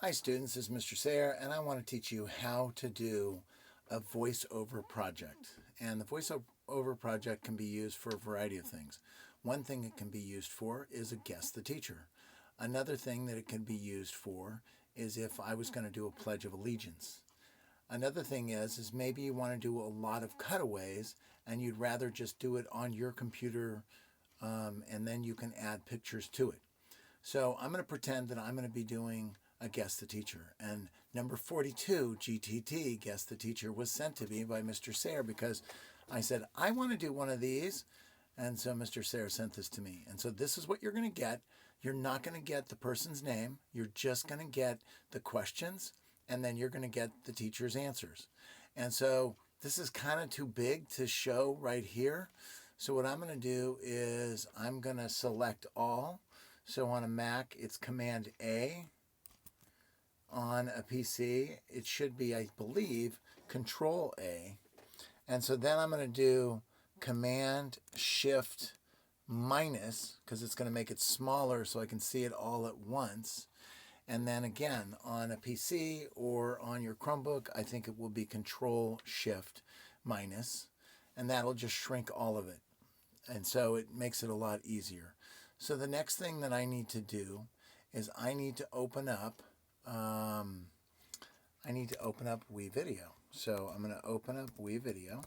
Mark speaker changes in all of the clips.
Speaker 1: Hi students, this is Mr. Sayre, and I want to teach you how to do a voiceover project. And the voiceover project can be used for a variety of things. One thing it can be used for is a guess the teacher. Another thing that it can be used for is if I was going to do a Pledge of Allegiance. Another thing is maybe you want to do a lot of cutaways and you'd rather just do it on your computer and then you can add pictures to it. So I'm going to pretend that I'm going to be doing a Guess the Teacher. And number 42, GTT, Guess the Teacher, was sent to me by Mr. Sayre because I said, I want to do one of these. And so Mr. Sayre sent this to me. And so this is what you're going to get. You're not going to get the person's name. You're just going to get the questions, and then you're going to get the teacher's answers. And so this is kind of too big to show right here. So what I'm going to do is I'm going to select all. So on a Mac, it's Command A. On a PC, it should be, I believe, Control A. And so then I'm going to do Command Shift minus, because it's going to make it smaller so I can see it all at once. And then again, on a PC or on your Chromebook, I think it will be Control Shift minus. And that'll just shrink all of it. And so it makes it a lot easier. So the next thing that I need to do is I need to open up WeVideo. So I'm going to open up WeVideo.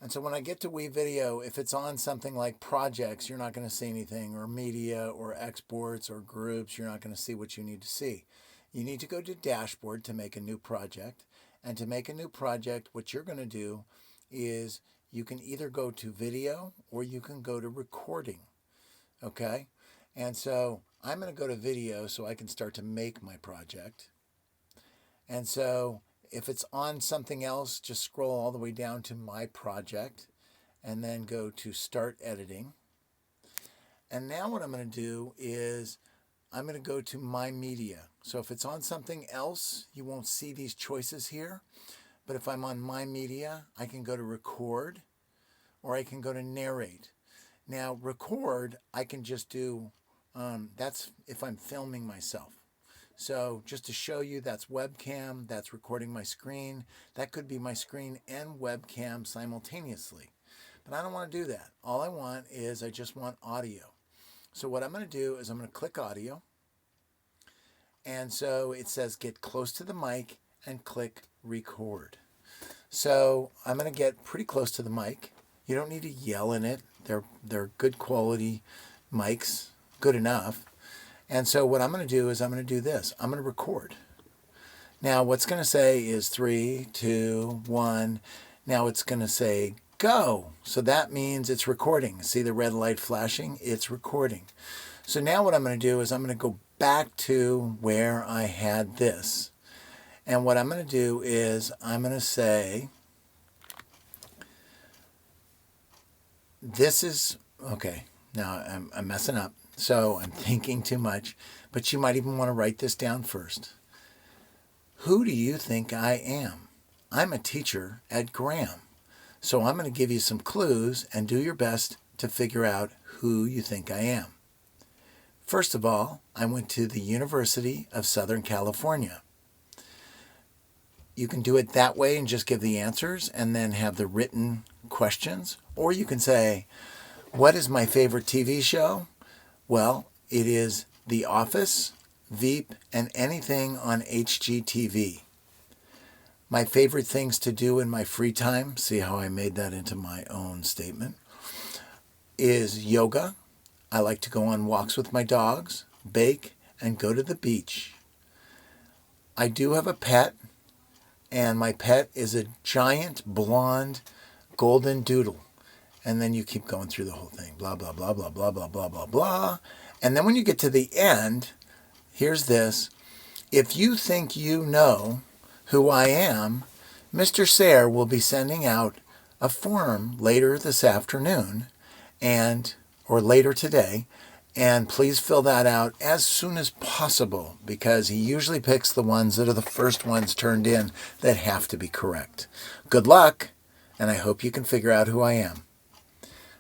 Speaker 1: And so when I get to WeVideo, if it's on something like projects, you're not going to see anything, or media, or exports, or groups, you're not going to see what you need to see. You need to go to dashboard to make a new project. And to make a new project, what you're going to do is you can either go to video or you can go to recording. Okay? And so I'm going to go to video so I can start to make my project. And so if it's on something else, just scroll all the way down to my project and then go to start editing. And now what I'm going to do is I'm going to go to my media. So if it's on something else, you won't see these choices here. But if I'm on my media, I can go to record or I can go to narrate. Now record, I can just do that's if I'm filming myself. So just to show you, that's webcam, that's recording my screen. That could be my screen and webcam simultaneously. But I don't want to do that. All I want is I just want audio. So what I'm going to do is I'm going to click audio. And so it says get close to the mic and click record. So I'm going to get pretty close to the mic. You don't need to yell in it. They're good quality mics. Good enough. And so what I'm going to do is I'm going to do this. I'm going to record. Now what's going to say is 3, 2, 1. Now it's going to say go. So that means it's recording. See the red light flashing? It's recording. So now what I'm going to do is I'm going to go back to where I had this. And what I'm going to do is I'm going to say, this is, okay, now I'm messing up. So I'm thinking too much, but you might even want to write this down first. Who do you think I am? I'm a teacher at Graham. So I'm going to give you some clues and do your best to figure out who you think I am. First of all, I went to the University of Southern California. You can do it that way and just give the answers and then have the written questions. Or you can say, what is my favorite TV show? Well, it is The Office, Veep, and anything on HGTV. My favorite things to do in my free time, see how I made that into my own statement, is yoga. I like to go on walks with my dogs, bake, and go to the beach. I do have a pet, and my pet is a giant blonde golden doodle. And then you keep going through the whole thing. Blah, blah, blah, blah, blah, blah, blah, blah, blah. And then when you get to the end, here's this. If you think you know who I am, Mr. Sayre will be sending out a form later this afternoon or later today. And please fill that out as soon as possible because he usually picks the ones that are the first ones turned in that have to be correct. Good luck, and I hope you can figure out who I am.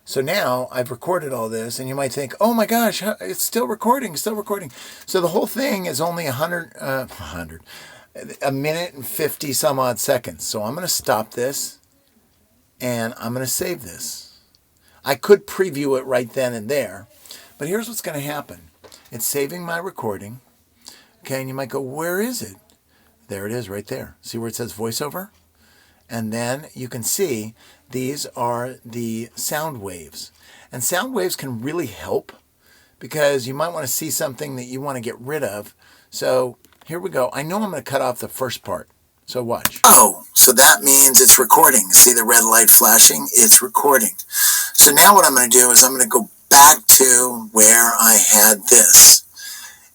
Speaker 1: So now I've recorded all this, and you might think, oh my gosh, it's still recording, still recording. So the whole thing is only a minute and 50 some odd seconds. So I'm going to stop this, and I'm going to save this. I could preview it right then and there, but here's what's going to happen. It's saving my recording. Okay, and you might go, where is it? There it is right there. See where it says voiceover? And then you can see these are the sound waves. And sound waves can really help because you might want to see something that you want to get rid of. So here we go. I know I'm going to cut off the first part. So watch. Oh, so that means it's recording. See the red light flashing? It's recording. So now what I'm going to do is I'm going to go back to where I had this.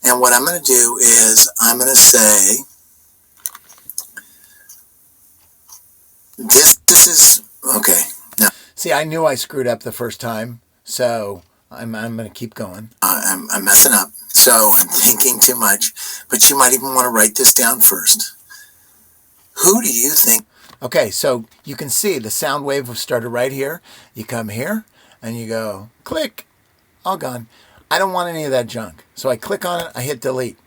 Speaker 1: And what I'm going to do is I'm going to say, this is, okay. Now, see, I knew I screwed up the first time, so I'm going to keep going. I'm messing up, so I'm thinking too much. But you might even want to write this down first. Who do you think? Okay, so you can see the sound wave started right here. You come here, and you go, click, all gone. I don't want any of that junk. So I click on it, I hit delete.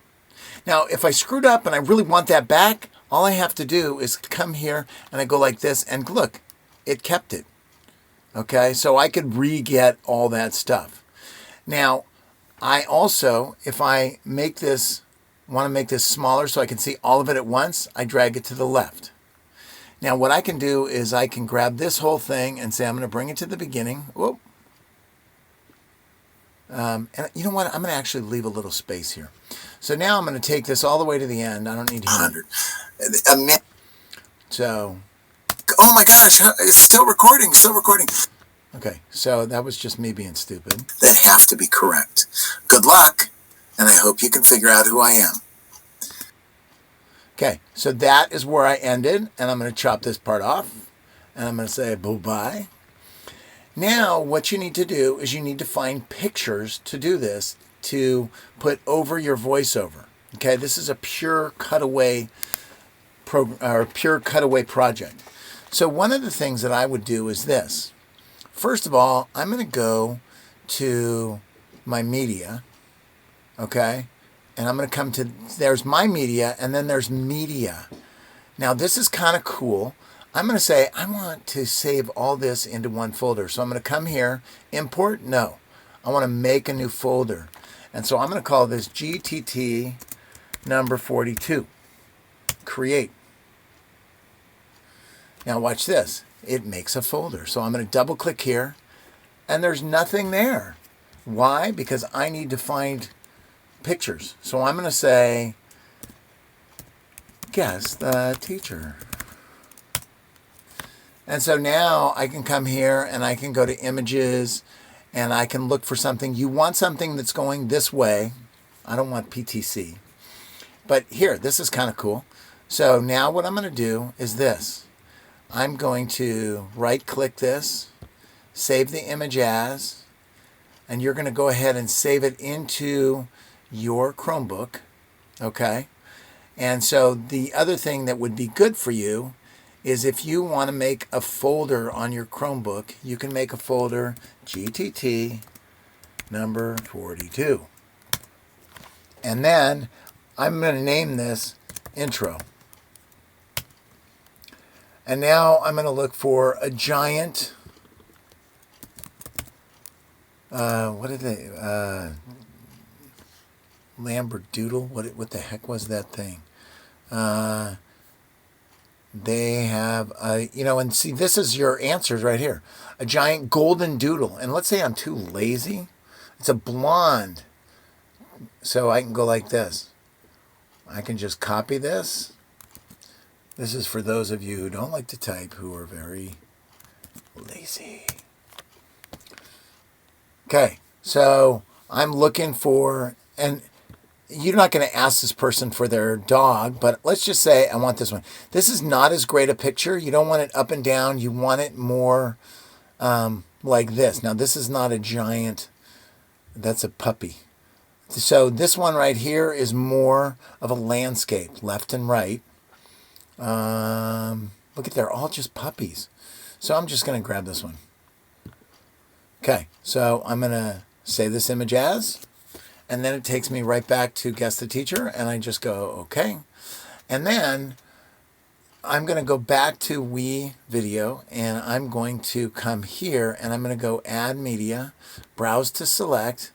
Speaker 1: Now, if I screwed up and I really want that back, all I have to do is come here and I go like this, and look, it kept it. Okay, so I could re-get all that stuff. Now, I also, if I make this, want to make this smaller so I can see all of it at once, I drag it to the left. Now, what I can do is I can grab this whole thing and say I'm going to bring it to the beginning. Whoop. And you know what? I'm going to actually leave a little space here. So now I'm going to take this all the way to the end. I don't need 100. So, oh my gosh, it's still recording, still recording. Okay, so that was just me being stupid. That have to be correct. Good luck, and I hope you can figure out who I am. Okay, so that is where I ended, and I'm going to chop this part off, and I'm going to say bye-bye. Now, what you need to do is you need to find pictures to do this, to put over your voiceover. Okay, this is a pure cutaway project. So one of the things that I would do is this. First of all, I'm going to go to my media, okay, and I'm going to come to, there's my media, and then there's media. Now, this is kind of cool. I'm going to say, I want to save all this into one folder. So I'm going to come here, import, no. I want to make a new folder. And so I'm going to call this GTT number 42, create. Now watch this, it makes a folder. So I'm going to double click here, and there's nothing there. Why? Because I need to find pictures. So I'm going to say, guess the teacher. And so now I can come here and I can go to images and I can look for something. You want something that's going this way. I don't want PTC. But here, this is kind of cool. So now what I'm going to do is this. I'm going to right click this, save the image as, and you're going to go ahead and save it into your Chromebook. Okay? And so the other thing that would be good for you is if you want to make a folder on your Chromebook, you can make a folder GTT number 42. And then I'm going to name this intro. And now I'm going to look for a giant, what did they, Lamberdoodle? What the heck was that thing? They have, and see, this is your answers right here. A giant golden doodle. And let's say I'm too lazy. It's a blonde. So I can go like this. I can just copy this. This is for those of you who don't like to type, who are very lazy. Okay, so I'm looking for, and you're not going to ask this person for their dog, but let's just say I want this one. This is not as great a picture. You don't want it up and down. You want it more like this. Now, this is not a giant. That's a puppy. So this one right here is more of a landscape, left and right. Look at, they're all just puppies. So I'm just going to grab this one. Okay, so I'm going to save this image as, and then it takes me right back to Guess the Teacher, and I just go, okay. And then I'm going to go back to We Video, and I'm going to come here, and I'm going to go Add Media, Browse to Select.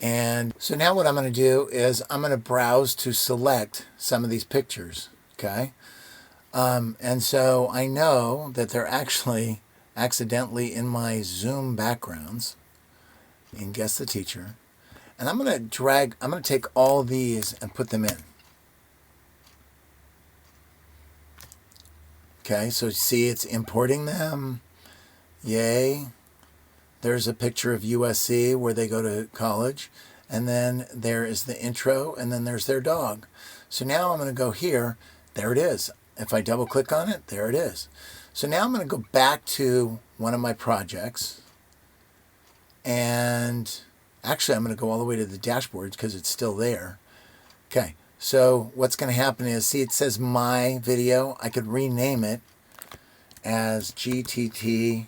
Speaker 1: And so now what I'm going to do is I'm going to browse to select some of these pictures, okay? And so I know that they're actually accidentally in my Zoom backgrounds in Guess the Teacher. And I'm going to take all these and put them in. Okay, so see it's importing them. Yay. There's a picture of USC where they go to college. And then there is the intro, and then there's their dog. So now I'm going to go here. There it is. If I double click on it, there it is. So now I'm going to go back to one of my projects. And actually, I'm going to go all the way to the dashboard because it's still there. Okay, so what's going to happen is, see, it says My Video. I could rename it as GTT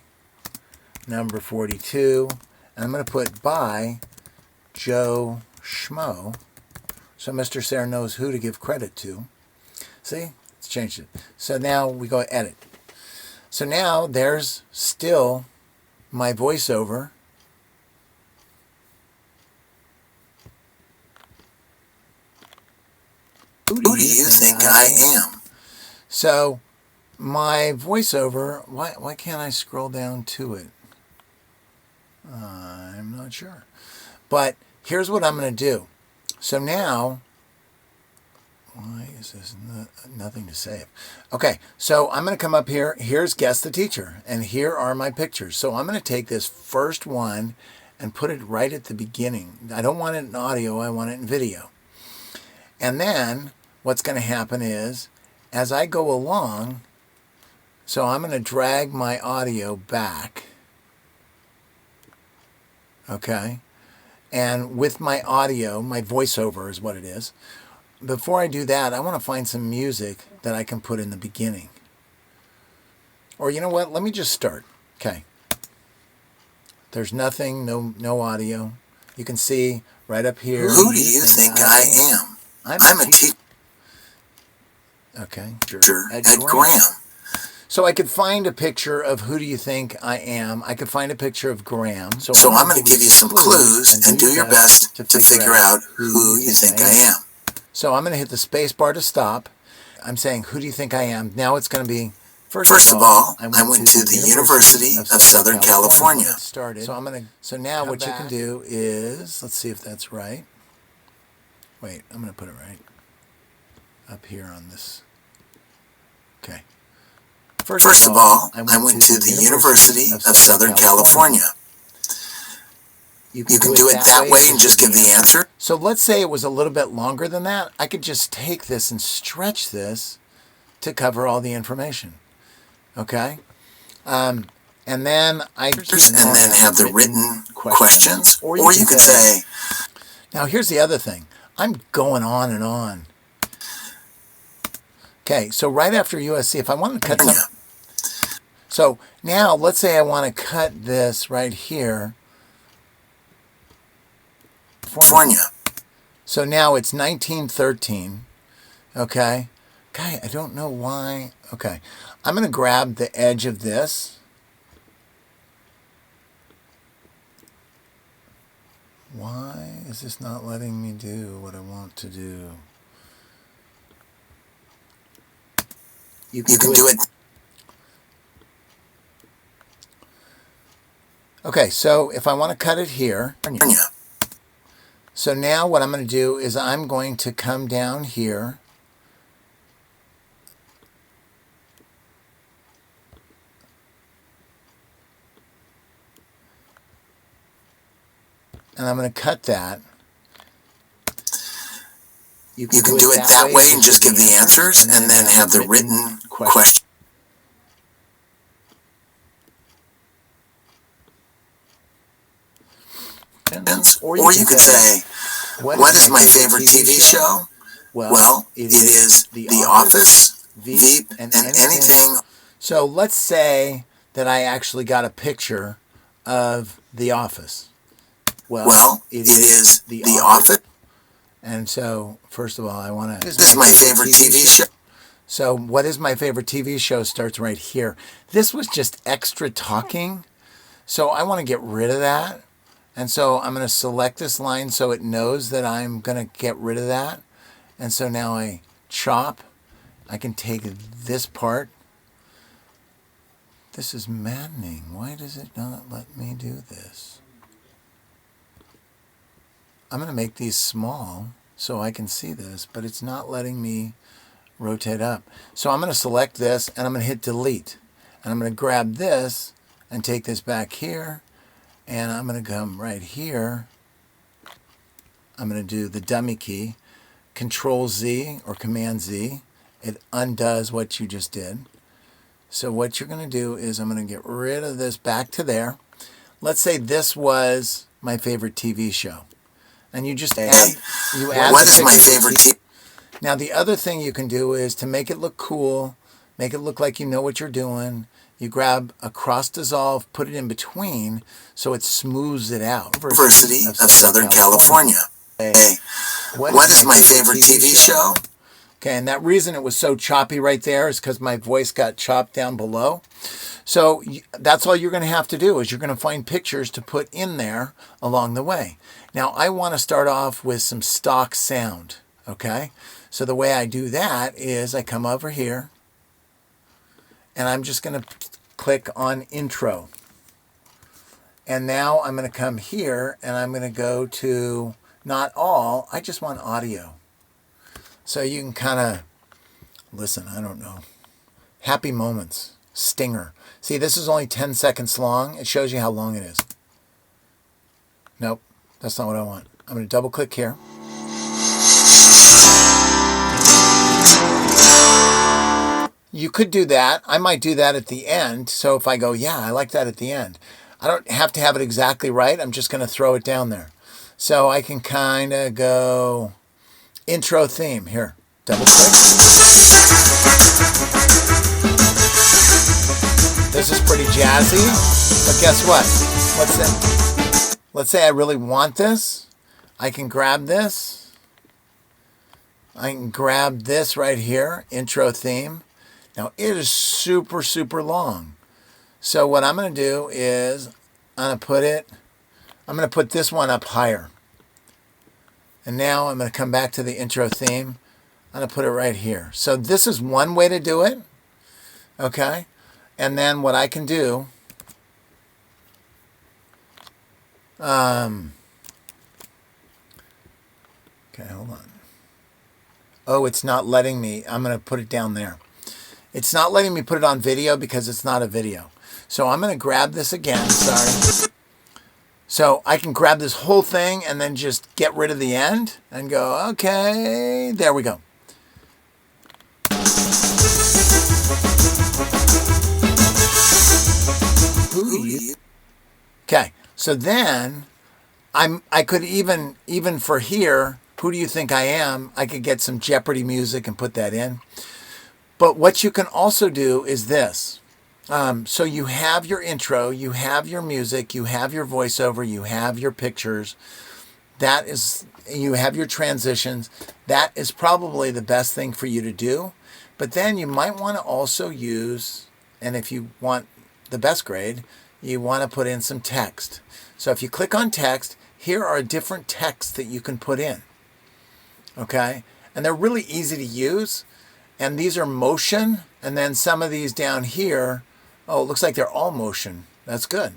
Speaker 1: number 42. And I'm going to put by Joe Schmo, so Mr. Sayre knows who to give credit to. See? It's changed it. So now we go edit. So now there's still my voiceover. Who do you think I am? So my voiceover, why can't I scroll down to it? I'm not sure. But here's what I'm going to do. So now, why is this nothing to save? Okay, so I'm going to come up here. Here's Guess the Teacher, and here are my pictures. So I'm going to take this first one and put it right at the beginning. I don't want it in audio, I want it in video. And then what's going to happen is, as I go along, so I'm going to drag my audio back. Okay. And with my audio, my voiceover is what it is. Before I do that, I want to find some music that I can put in the beginning. Or you know what? Let me just start. Okay. There's nothing, no audio. You can see right up here. Who do you think I am? I'm a teacher. Okay. At Graham. So I could find a picture of who do you think I am. I could find a picture of Graham. So I'm going to give you some clues and do your best to figure out who you think I am. So I'm going to hit the space bar to stop. I'm saying, who do you think I am? Now it's going to be, first of all, I went to the University of Southern California. So now what you can do is, let's see if that's right. Wait, I'm going to put it right up here on this. Okay. First of all, I went to the University of Southern California. You can do it that way and just give the answer. So let's say it was a little bit longer than that. I could just take this and stretch this to cover all the information. Okay? And then have the written questions. Or you could say... Now here's the other thing. I'm going on and on. Okay, so right after USC, if I want to cut some... So now, let's say I want to cut this right here. California. So now it's 1913. Okay. Okay, I don't know why. Okay. I'm going to grab the edge of this. Why is this not letting me do what I want to do? You can do it. Okay, so if I want to cut it here, so now what I'm going to do is I'm going to come down here and I'm going to cut that. You can do it that way and just give the answers and then have the written question. Or you could say, what is my favorite TV show? Well, it is The Office, Veep, and anything. So let's say that I actually got a picture of The Office? Well, it is The Office. And so, first of all, I want to... This is my favorite TV show. So, what is my favorite TV show starts right here. This was just extra talking. So, I want to get rid of that. And so, I'm going to select this line so it knows that I'm going to get rid of that. And so, now I chop. I can take this part. This is maddening. Why does it not let me do this? I'm going to make these small so I can see this, but it's not letting me rotate up. So I'm going to select this and I'm going to hit delete. And I'm going to grab this and take this back here. And I'm going to come right here. I'm going to do the dummy key, Control Z or Command Z. It undoes what you just did. So what you're going to do is I'm going to get rid of this back to there. Let's say this was my favorite TV show. And you just add, what is my favorite TV? Now the other thing you can do is to make it look cool, make it look like you know what you're doing. You grab a cross dissolve, put it in between so it smooths it out. University of Southern California. Hey, what is my favorite TV show? Okay, and that reason it was so choppy right there is because my voice got chopped down below. So that's all you're going to have to do is you're going to find pictures to put in there along the way. Now, I want to start off with some stock sound, okay? So the way I do that is I come over here, and I'm just going to click on Intro. And now I'm going to come here, and I'm going to go to Not All. I just want audio. So you can kind of listen, I don't know. Happy Moments, Stinger. See, this is only 10 seconds long. It shows you how long it is. Nope, that's not what I want. I'm going to double click here. You could do that. I might do that at the end. So if I go, yeah, I like that at the end. I don't have to have it exactly right. I'm just going to throw it down there. So I can kind of go intro theme here. Double click. This is pretty jazzy, but guess what? Let's say I really want this. I can grab this. I can grab this right here, intro theme. Now it is super, super long. So what I'm going to do is I'm going to put this one up higher. And now I'm going to come back to the intro theme. I'm going to put it right here. So this is one way to do it. Okay. And then what I can do, okay, hold on. Oh, it's not letting me. I'm going to put it down there. It's not letting me put it on video because it's not a video. So I'm going to grab this again. Sorry. So I can grab this whole thing and then just get rid of the end and go, okay, there we go. Okay, so then I could even for here, who do you think I am? I could get some Jeopardy music and put that in. But what you can also do is this. So you have your intro, you have your music, you have your voiceover, you have your pictures. You have your transitions. That is probably the best thing for you to do. But then you might want to also use, and if you want the best grade, you want to put in some text. So if you click on text, here are different texts that you can put in. Okay? And they're really easy to use. And these are motion. And then some of these down here, oh, it looks like they're all motion. That's good.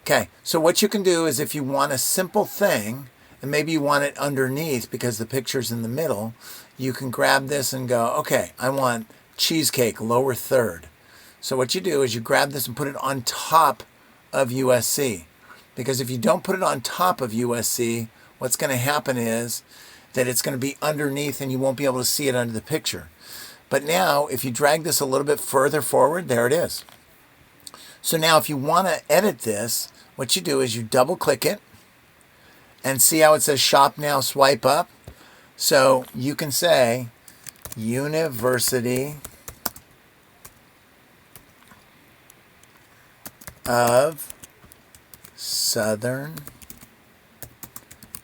Speaker 1: Okay, so what you can do is if you want a simple thing, and maybe you want it underneath because the picture's in the middle, you can grab this and go, okay, I want cheesecake, lower third. So what you do is you grab this and put it on top of USC. Because if you don't put it on top of USC, what's going to happen is that it's going to be underneath and you won't be able to see it under the picture. But now, if you drag this a little bit further forward, there it is. So now if you want to edit this, what you do is you double click it and see how it says shop now, swipe up. So you can say University of Southern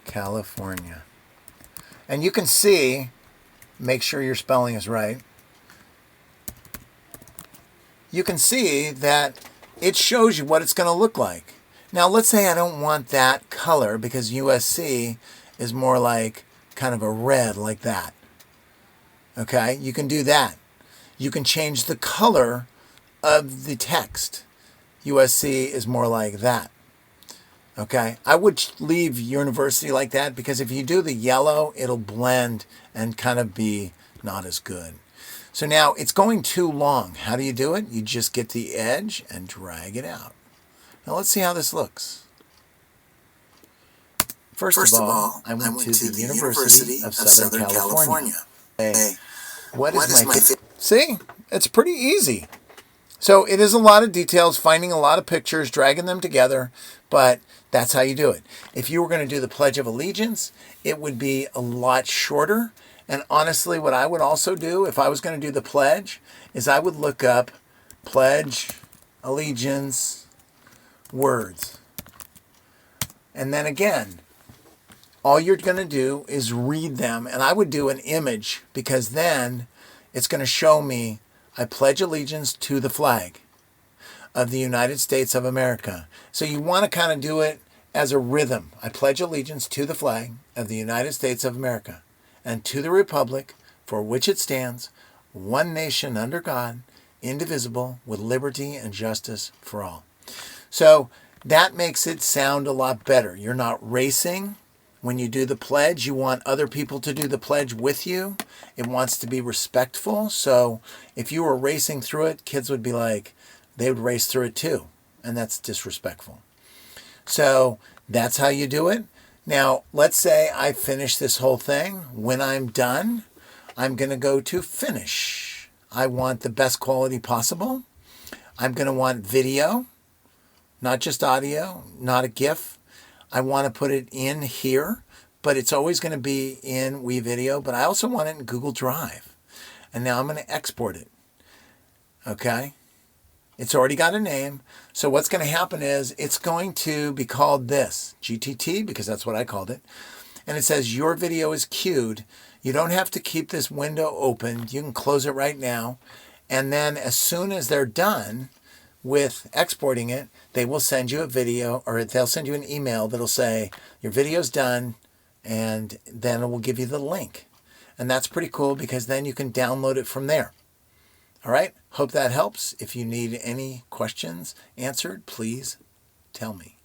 Speaker 1: California. And you can see, make sure your spelling is right. You can see that it shows you what it's going to look like. Now, let's say I don't want that color because USC is more like kind of a red like that. Okay, you can do that. You can change the color of the text. USC is more like that. Okay, I would leave university like that because if you do the yellow, it'll blend and kind of be not as good. So now it's going too long. How do you do it? You just get the edge and drag it out. Now let's see how this looks. First of all, I went to the University of Southern California. Hey, what is my favorite? See, it's pretty easy. So it is a lot of details, finding a lot of pictures, dragging them together, but that's how you do it. If you were going to do the Pledge of Allegiance, it would be a lot shorter. And honestly, what I would also do if I was going to do the pledge is I would look up Pledge Allegiance words. And then again, all you're going to do is read them. And I would do an image because then it's going to show me I pledge allegiance to the flag of the United States of America. So you want to kind of do it as a rhythm. I pledge allegiance to the flag of the United States of America and to the republic for which it stands, one nation under God, indivisible, with liberty and justice for all. So that makes it sound a lot better. You're not racing. When you do the pledge, you want other people to do the pledge with you. It wants to be respectful. So if you were racing through it, kids would be like, they would race through it too. And that's disrespectful. So that's how you do it. Now, let's say I finish this whole thing. When I'm done, I'm going to go to finish. I want the best quality possible. I'm going to want video, not just audio, not a GIF. I want to put it in here, but it's always going to be in WeVideo, but I also want it in Google Drive. And now I'm going to export it. Okay? It's already got a name. So what's going to happen is it's going to be called this, GTT, because that's what I called it. And it says your video is queued. You don't have to keep this window open. You can close it right now. And then as soon as they're done with exporting it, they will send you a video, or they'll send you an email that'll say your video's done, and then it will give you the link. And that's pretty cool because then you can download it from there. All right, hope that helps. If you need any questions answered, please tell me.